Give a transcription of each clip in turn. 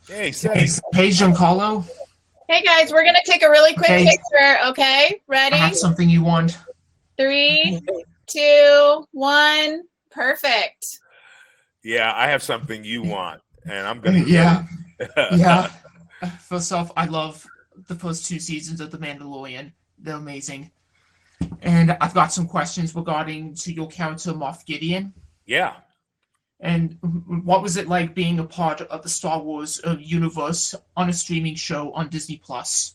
Hey, Seth. Hey, Giancarlo. Hey guys, we're gonna take a really quick picture, okay? Ready? I have something you want. 3, 2, 1. Perfect. Yeah, I have something you want, and I'm gonna Yeah. get it. Yeah. First off, I love the first 2 seasons of The Mandalorian. They're amazing. And I've got some questions regarding to your character, Moff Gideon. Yeah. And what was it like being a part of the Star Wars universe on a streaming show on Disney Plus?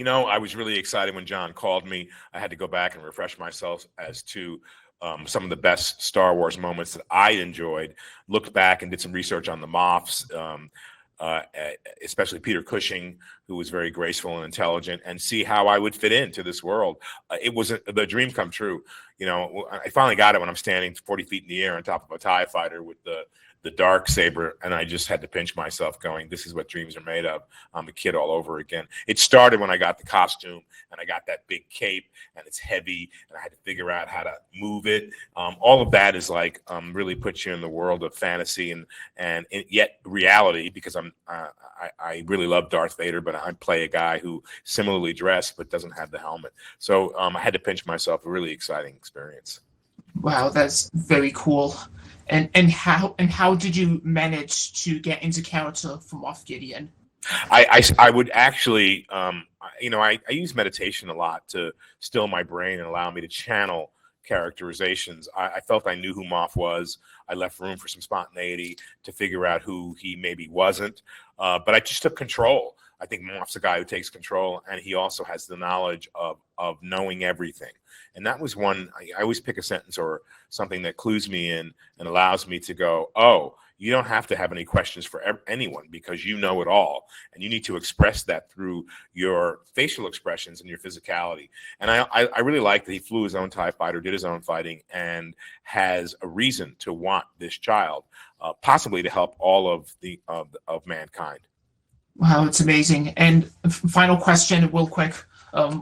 I was really excited when John called me. I had to go back and refresh myself as to some of the best Star Wars moments that I enjoyed. Looked back and did some research on the Moffs, especially Peter Cushing, who was very graceful and intelligent, and see how I would fit into this world. It was the dream come true. I finally got it when I'm standing 40 feet in the air on top of a TIE fighter with the dark saber, and I just had to pinch myself going, this is what dreams are made of. I'm a kid all over again. It started when I got the costume and I got that big cape and it's heavy and I had to figure out how to move it. All of that is like really puts you in the world of fantasy and yet reality, because I really love Darth Vader, but I play a guy who similarly dressed but doesn't have the helmet. So I had to pinch myself. A really exciting experience. Wow, that's very cool. And how did you manage to get into character from Moff Gideon? I would actually, I use meditation a lot to still my brain and allow me to channel characterizations. I felt I knew who Moff was. I left room for some spontaneity to figure out who he maybe wasn't. But I just took control. I think Moff's a guy who takes control, and he also has the knowledge of knowing everything. And that was one, I always pick a sentence or something that clues me in and allows me to go, oh, you don't have to have any questions for anyone because you know it all. And you need to express that through your facial expressions and your physicality. And I really like that he flew his own TIE fighter, did his own fighting, and has a reason to want this child, possibly to help all of mankind. Wow, it's amazing. And final question, real quick.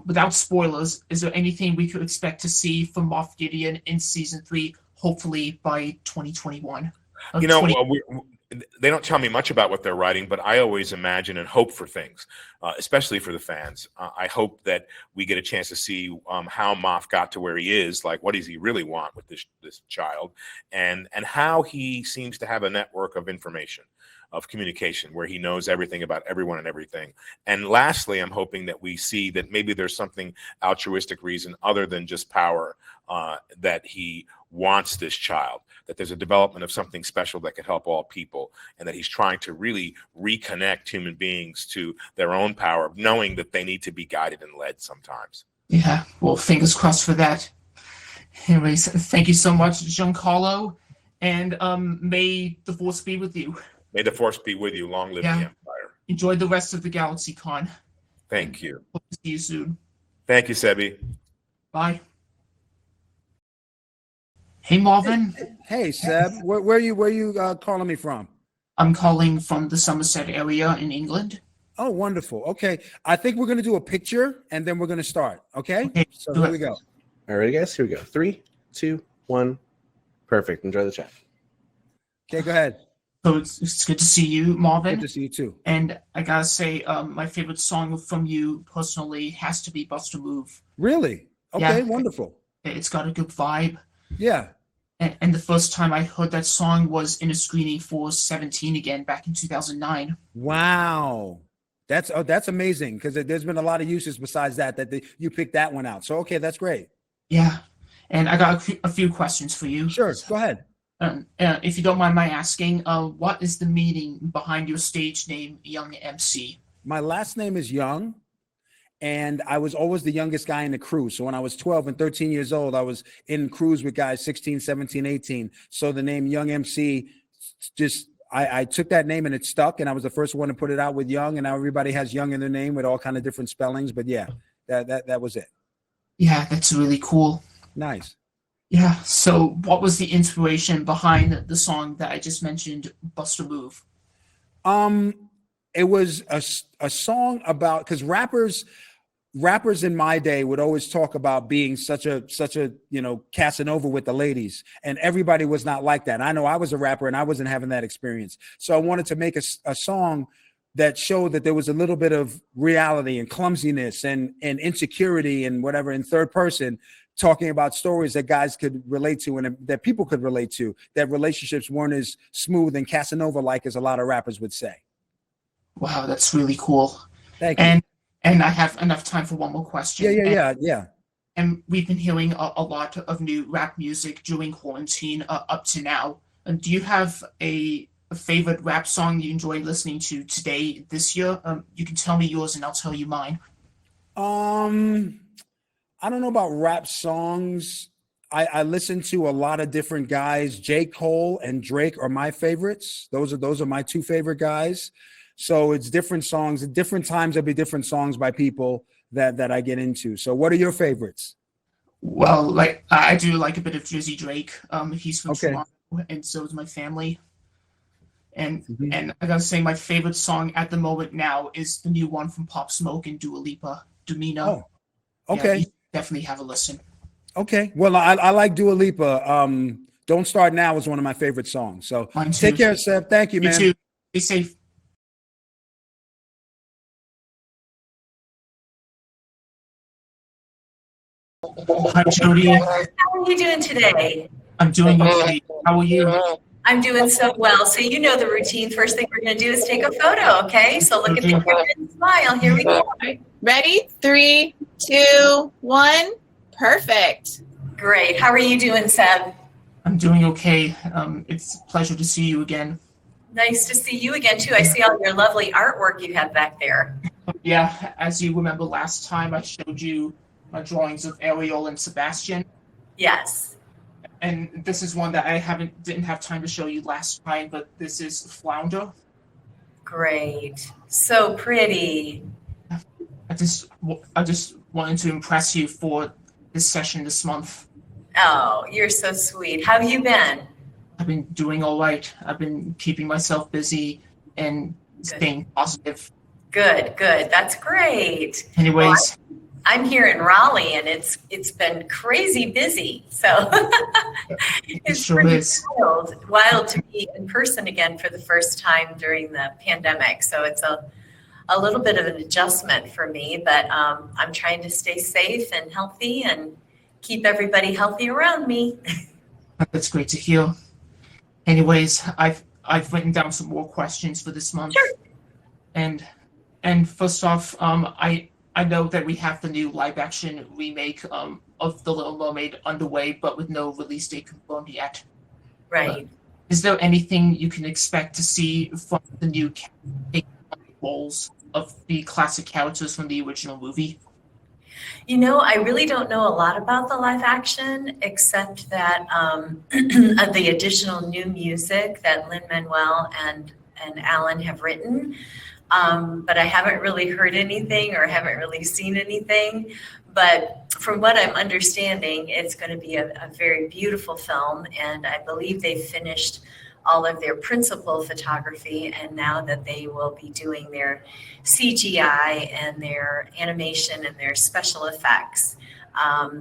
Without spoilers, is there anything we could expect to see from Moff Gideon in season 3, hopefully by 2021? They don't tell me much about what they're writing, but I always imagine and hope for things, especially for the fans. I hope that we get a chance to see how Moff got to where he is, like what does he really want with this child, and how he seems to have a network of information, of communication, where he knows everything about everyone and everything. And lastly, I'm hoping that we see that maybe there's something altruistic reason other than just power, that he wants this child, that there's a development of something special that could help all people, and that he's trying to really reconnect human beings to their own power, knowing that they need to be guided and led sometimes. Yeah, well, fingers crossed for that. Anyways, thank you so much, Giancarlo, and may the force be with you. May the force be with you. Long live the Empire. Enjoy the rest of the GalaxyCon. Thank you. Hope to see you soon. Thank you, Sebi. Bye. Hey, Marvin. Hey, Seb. Where are you calling me from? I'm calling from the Somerset area in England. Oh, wonderful. Okay. I think we're going to do a picture, and then we're going to start. Okay? So here we go. All right, guys. Here we go. 3, 2, 1. Perfect. Enjoy the chat. Okay, go ahead. So it's good to see you, Marvin. Good to see you too. And I gotta say, my favorite song from you personally has to be "Bust a Move." Really? Okay, Yeah. wonderful. It's got a good vibe. Yeah. And the first time I heard that song was in a screening for 17 again back in 2009. Wow. That's amazing, because there's been a lot of uses besides that you picked that one out. So okay, that's great. Yeah. And I got a few questions for you. Sure, go ahead. If you don't mind my asking, what is the meaning behind your stage name, Young MC? My last name is Young, and I was always the youngest guy in the crew. So when I was 12 and 13 years old, I was in crews with guys 16, 17, 18. So the name Young MC, just I took that name and it stuck, and I was the first one to put it out with Young, and now everybody has Young in their name with all kind of different spellings. But yeah, that was it. Yeah, that's really cool. Nice. Yeah, so what was the inspiration behind the song that I just mentioned, Bust a Move? It was a song about, because rappers in my day would always talk about being such a Casanova with the ladies, and everybody was not like that. I know I was a rapper and I wasn't having that experience. So I wanted to make a song that showed that there was a little bit of reality and clumsiness and insecurity and whatever in third person, talking about stories that guys could relate to and that people could relate to, that relationships weren't as smooth and Casanova-like as a lot of rappers would say. Wow, that's really cool. Thank you. And I have enough time for one more question. Yeah. And we've been hearing a lot of new rap music during quarantine up to now. And do you have a favorite rap song you enjoy listening to today, this year? You can tell me yours and I'll tell you mine. I don't know about rap songs. I listen to a lot of different guys. J. Cole and Drake are my favorites. Those are my two favorite guys. So it's different songs. At different times, there'll be different songs by people that I get into. So what are your favorites? Well, like I do like a bit of Drizzy Drake. He's from Okay. Toronto, and so is my family. And I gotta say, my favorite song at the moment now is the new one from Pop Smoke and Dua Lipa, Domina. Oh, okay. Yeah, you definitely have a listen. Okay. Well, I like Dua Lipa. Don't Start Now is one of my favorite songs. So Mine too. take care, Seth. Thank you, You man. too. Be safe. Hi, Jodi. How are you doing today? I'm doing okay. How are you? I'm doing so well. So you know the routine. First thing we're going to do is take a photo, okay? So look at the camera and smile. Here we go. Ready? 3, 2, 1. Perfect. Great. How are you doing, Seb? I'm doing okay. It's a pleasure to see you again. Nice to see you again, too. I see all your lovely artwork you have back there. Yeah, as you remember last time, I showed you my drawings of Ariel and Sebastian. Yes. And this is one that I didn't have time to show you last time, but this is Flounder. Great. So pretty. I just wanted to impress you for this session this month. Oh, you're so sweet. How have you been? I've been doing all right. I've been keeping myself busy and staying positive. Good. That's great. Anyways. I'm here in Raleigh, and it's been crazy busy. So it's Sure pretty is. wild to be in person again for the first time during the pandemic. So it's a little bit of an adjustment for me, but I'm trying to stay safe and healthy and keep everybody healthy around me. That's great to hear. Anyways, I've written down some more questions for this month. Sure. And first off, I know that we have the new live-action remake of The Little Mermaid underway, but with no release date confirmed yet. Right. Is there anything you can expect to see from the new roles of the classic characters from the original movie? You know, I really don't know a lot about the live action, except that the additional new music that Lin-Manuel and Alan have written. But I haven't really heard anything or haven't really seen anything. But from what I'm understanding, it's going to be a very beautiful film. And I believe they've finished all of their principal photography. And now that they will be doing their CGI and their animation and their special effects.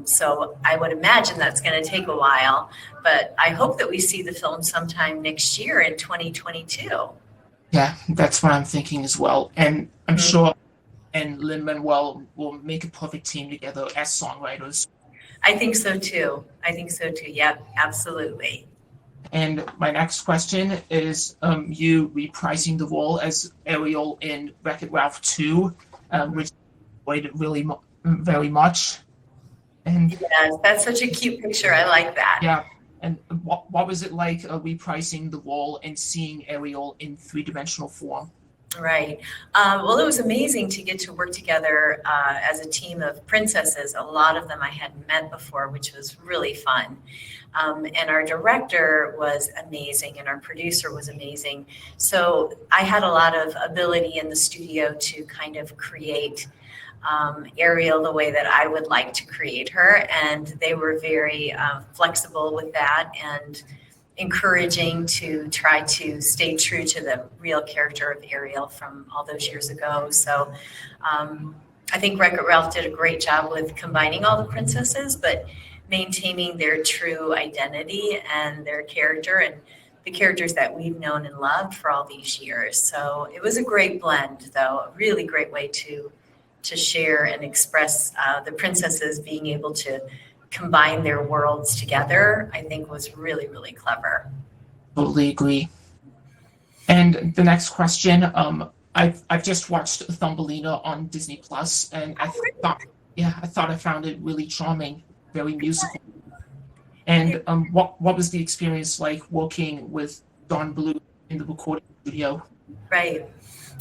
So I would imagine that's going to take a while. But I hope that we see the film sometime next year in 2022. Yeah, that's what I'm thinking as well. And I'm sure and Lin-Manuel will make a perfect team together as songwriters. I think so too. Yep, absolutely. And my next question is you reprising the role as Ariel in Wreck-It Ralph 2, which I enjoyed really very much. And Yes, that's such a cute picture. I like that. yeah, and what was it like reprising the role and seeing Ariel in three-dimensional form? Right. Well, it was amazing to get to work together as a team of princesses. A lot of them I hadn't met before, which was really fun. And our director was amazing and our producer was amazing. So I had a lot of ability in the studio to kind of create Ariel the way that I would like to create her. And they were very flexible with that and encouraging to try to stay true to the real character of Ariel from all those years ago. So I think Wreck-It Ralph did a great job with combining all the princesses, but maintaining their true identity and their character and the characters that we've known and loved for all these years. So it was a great blend, though, a really great way to share and express the princesses being able to combine their worlds together. I think was really, really clever. Totally agree. And the next question, I've just watched Thumbelina on Disney Plus, and I thought I found it really charming, very musical. And what was the experience like working with Don Bluth in the recording studio? Right.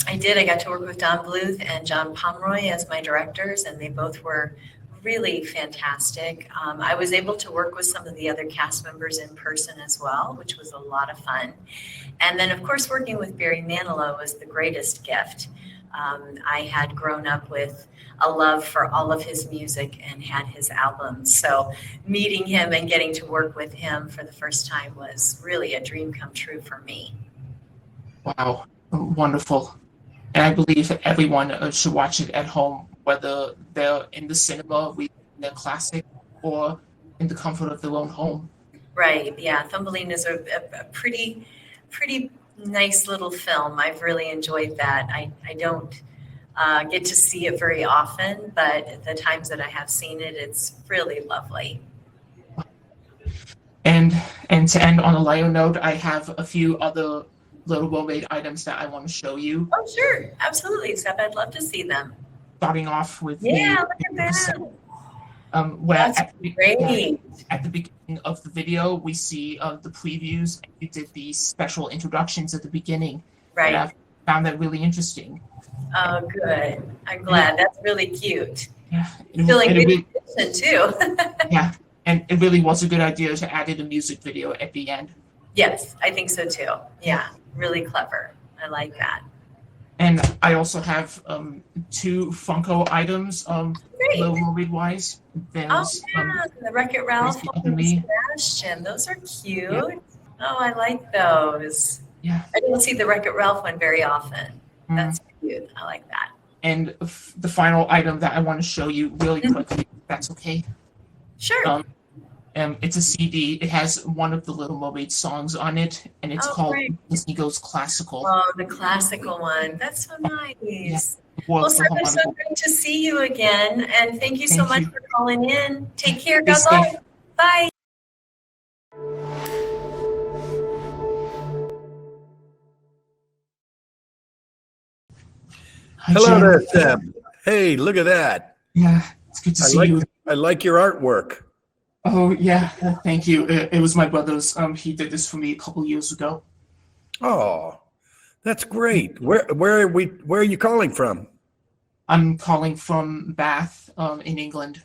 I did. I got to work with Don Bluth and John Pomeroy as my directors, and they both were really fantastic. I was able to work with some of the other cast members in person as well, which was a lot of fun. And then, of course, working with Barry Manilow was the greatest gift. I had grown up with a love for all of his music and had his albums. So meeting him and getting to work with him for the first time was really a dream come true for me. Wow, wonderful. And I believe everyone should watch it at home, whether they're in the cinema reading their classic or in the comfort of their own home. Right, yeah. Thumbelina is a pretty nice little film. I've really enjoyed that. I don't get to see it very often, but the times that I have seen it, it's really lovely. And to end on a lighter note, I have a few other Little Mermaid items that I want to show you. Oh, sure. Absolutely, Seb. I'd love to see them. Starting off with Look at that. Where That's at the beginning of the video, we see the previews. And you did the special introductions at the beginning. Right. And I found that really interesting. Oh, good. I'm glad. That's really cute. Yeah. Feeling good too. Yeah. And it really was a good idea to add in a music video at the end. Yes, I think so too. Yeah, really clever. I like that. And I also have 2 Funko items, Great. Little Mermaid wise. There's The Wreck-It Ralph the other and me. Sebastian. Those are cute. Yeah. Oh, I like those. Yeah. I don't see the Wreck-It Ralph one very often. Mm. That's cute. I like that. And the final item that I want to show you really quickly, if that's okay. Sure. It's a CD. It has one of the Little Mermaid songs on it, and it's called great. Disney Goes Classical. Oh, the classical one. That's so nice. Yeah. Well, Seb, it's so great to see you again. And thank you so much for calling in. Take care. God bless. Bye. Hi, Hello Jen. there, Seb. Hey, look at that. Yeah, it's good to see you. I like your artwork. Oh, yeah. Thank you. It was my brother's. He did this for me a couple years ago. Oh, that's great. Where are you calling from? I'm calling from Bath, in England.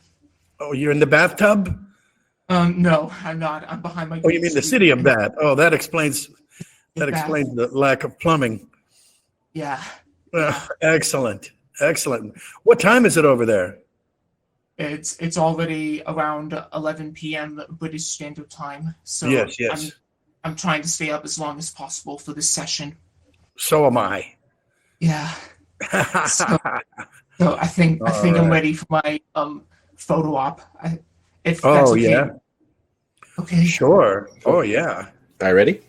Oh, you're in the bathtub? No, I'm not. I'm behind my. Oh, you mean the city of Bath? Oh, that explains the lack of plumbing. Yeah. Excellent. What time is it over there? It's already around 11 p.m. British Standard Time. So Yes. I'm trying to stay up as long as possible for this session. So am I. Yeah. So I think I'm ready for my photo op. If that's okay. Yeah. Okay. Sure. Oh yeah. All right, ready?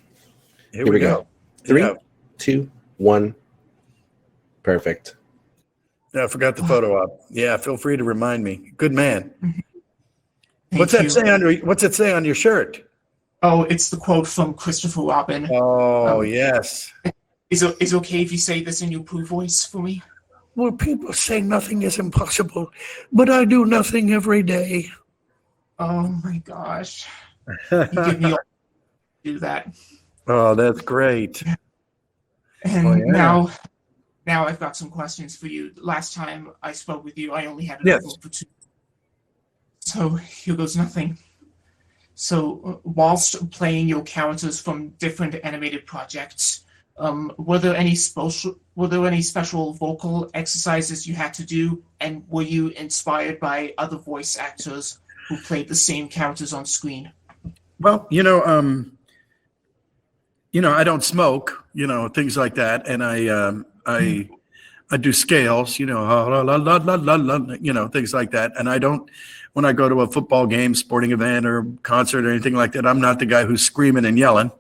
Here we go. 3, Yeah. 2, 1. Perfect. I forgot the photo op. Yeah, feel free to remind me. Good man. Thank you. What's it say on your shirt? Oh, it's the quote from Christopher Robin. Oh, yes. Is it okay if you say this in your Pooh voice for me? Well, people say nothing is impossible, but I do nothing every day. Oh my gosh. You give me all to do that. Oh, that's great. And now I've got some questions for you. Last time I spoke with you, I only had enough for 2. So here goes nothing. So whilst playing your characters from different animated projects, were there any special vocal exercises you had to do, and were you inspired by other voice actors who played the same characters on screen? Well, I don't smoke, things like that, and I do scales, things like that, and I don't. When I go to a football game, sporting event, or concert, or anything like that, I'm not the guy who's screaming and yelling.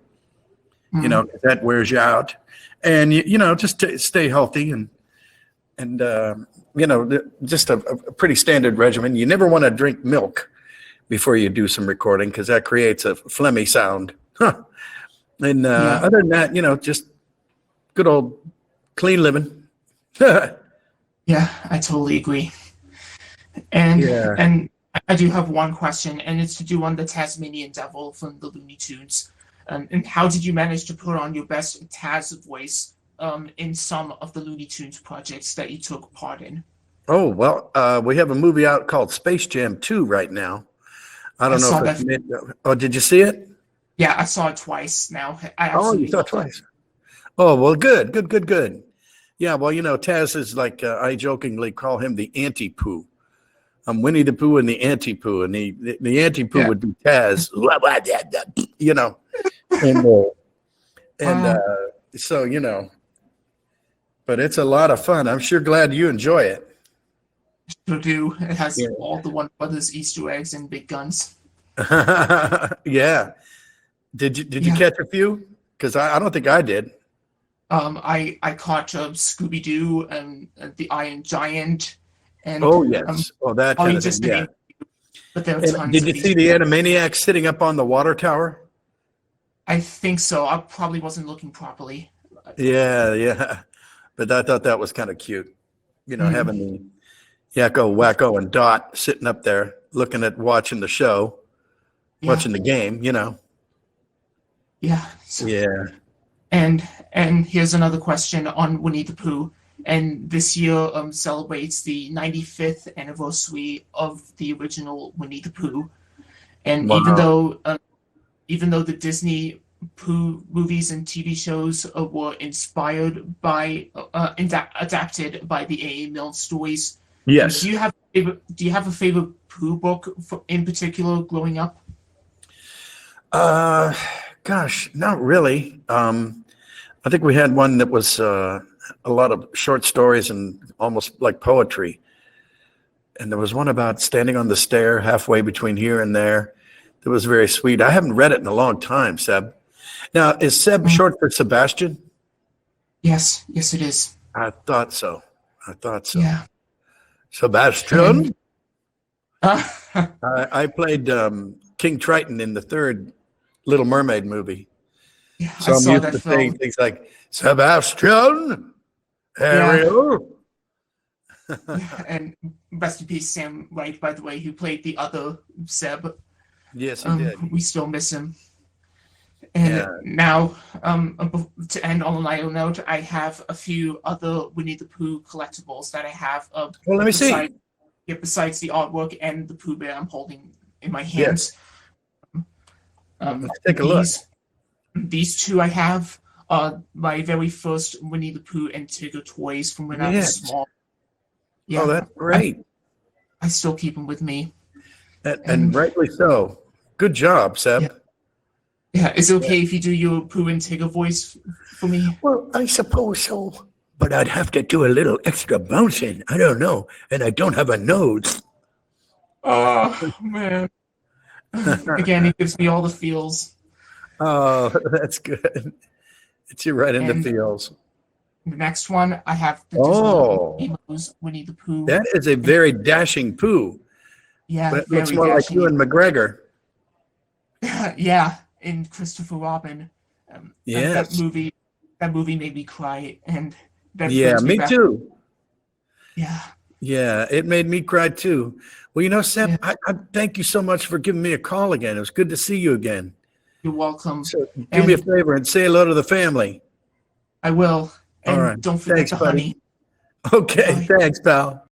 you know, 'cause that wears you out. And, you know, just to stay healthy and you know, just a pretty standard regimen. You never want to drink milk before you do some recording because that creates a phlegmy sound. Huh. And other than that, you know, just good old clean living. Yeah, I totally agree. And I do have one question, and it's to do on the Tasmanian Devil from the Looney Tunes. And how did you manage to put on your best Taz voice in some of the Looney Tunes projects that you took part in? Oh, well, we have a movie out called Space Jam 2 right now. I don't know if it's oh, did you see it? Yeah, I saw it twice now. You saw it twice. Oh, well, good. Yeah, well, you know, Taz is like, I jokingly call him the anti-Pooh. I'm Winnie the Pooh and the anti-Pooh, and the anti-Pooh would be Taz, you know. And so, you know, but it's a lot of fun. I'm sure glad you enjoy it. Sure do. It has all the One Brothers Easter eggs and big guns. Yeah. Did you catch a few? Because I don't think I did. I caught Scooby-Doo and the Iron Giant. And, oh, yes. That kind of thing, yeah. But there are tons did you see the Animaniacs sitting up on the water tower? I think so. I probably wasn't looking properly. Yeah. But I thought that was kind of cute. You know, having the Yakko, Wacko, and Dot sitting up there watching the show, watching the game, you know. Yeah. And here's another question on Winnie the Pooh. And this year celebrates the 95th anniversary of the original Winnie the Pooh. And even though the Disney Pooh movies and TV shows were inspired by adapted by the A.A. Milne stories, yes. Do you have a favorite Pooh book in particular growing up? Gosh, not really. I think we had one that was a lot of short stories and almost like poetry. And there was one about standing on the stair halfway between here and there. That was very sweet. I haven't read it in a long time, Seb. Now, is Seb short for Sebastian? Yes, it is. I thought so. Yeah. Sebastian? I played King Triton in the third Little Mermaid movie. Yeah, so I'm used to saying things like, Sebastian, Ariel. And rest in peace, Sam Wright, by the way, who played the other Seb. Yes, he did. We still miss him. And now, to end on a lighter note, I have a few other Winnie the Pooh collectibles that I have. Well, let me see. Yeah, besides the artwork and the Pooh Bear I'm holding in my hands. Yes. Let's take a look. These two I have are my very first Winnie the Pooh and Tigger toys from when I was small. Yeah, oh, that's great. I still keep them with me. And rightly so. Good job, Seb. Yeah, is it okay if you do your Pooh and Tigger voice for me? Well, I suppose so. But I'd have to do a little extra bouncing. I don't know. And I don't have a nose. Oh, man. Again, it gives me all the feels. Oh, that's good. It's you right in the feels. The next one, I have the Disney Winnie the Pooh. That is a very dashing Pooh. Yeah, but it looks more like you and McGregor. Yeah, in Christopher Robin. Yes. That movie made me cry, and me too. Yeah, it made me cry too. Well, you know, Seb, I thank you so much for giving me a call again. It was good to see you again. You're welcome. So do me a favor and say hello to the family. I will. And all right. Don't forget the honey. Okay, thanks, pal.